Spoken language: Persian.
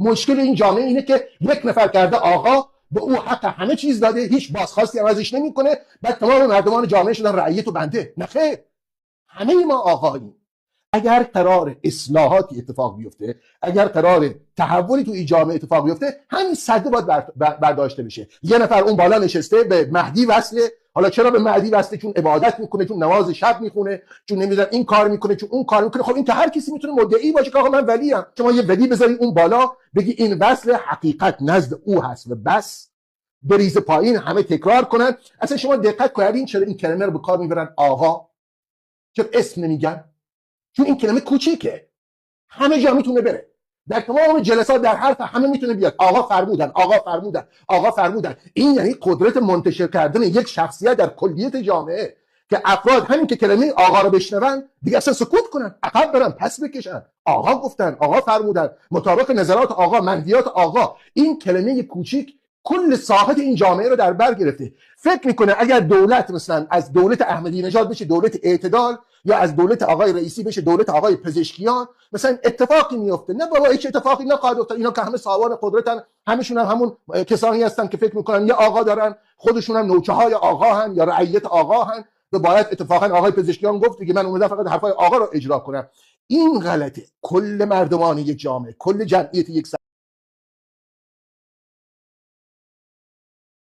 مشکل این جامعه اینه که یک نفر کرده آقا، به او حق همه چیز داده، هیچ بازخواستی هم ازش نمیکنه، بعد تمام مردمان جامعه شدن رعیت و بنده. نه خیر، همه ما آقاییم. اگر قرار اصلاحاتی اتفاق بیفته، اگر قرار تحولی تو این جامعه اتفاق بیفته، همین صده باید برداشته بشه. یه نفر اون بالا نشسته به مهدی وصله. حالا چرا به مهدی وصله؟ چون عبادت میکنه، چون نماز شب میخونه، چون نمیدونم این کار میکنه، چون اون کار میکنه. خب این که هر کسی میتونه مدعی باشه که آقا من ولیم. شما یه ولی بذاری اون بالا، بگی این وصل حقیقت نزد او هست و بس، بریز پایین، همه تکرار کنن. اصلا شما دقت کردین چرا این کلمه رو به کار میبرن آقا؟ چرا اسم نمیگن؟ چون این کلمه کوچیکه، همه جا میتونه بره، در تمام جلسات، در حرف همه میتونه بیاد. آقا فرمودن، آقا فرمودن، آقا فرمودن. این یعنی قدرت منتشر کردن یک شخصیت در کلیت جامعه، که افراد همین که کلمه آقا رو بشنون دیگه اصلا سکوت کنن، عقب برن، پس بکشن. آقا گفتن، آقا فرمودن، مطابق نظرات آقا، منهیات آقا. این کلمه کوچیک کل ساحت این جامعه رو در بر گرفته. فکر میکنه اگر دولت مثلا از دولت احمدی نژاد بشه دولت اعتدال، یا از دولت آقای رئیسی بشه دولت آقای پزشکیان، مثلا اتفاقی میفته. نه بابا، هیچ اتفاقی نخواهد افتاد. اینا که همه صاحبان قدرتن، همشون هم همون کسانی هستن که فکر میکنن یه آقا دارن، خودشون هم نوچه های آقا هن یا رعیت آقا هن، و باید اتفاقا آقای پزشکیان گفت که من اومدم فقط حرفای آقا رو اجرا کنم. این غلطه. کل مردمان یک جامعه، کل جمعیت یک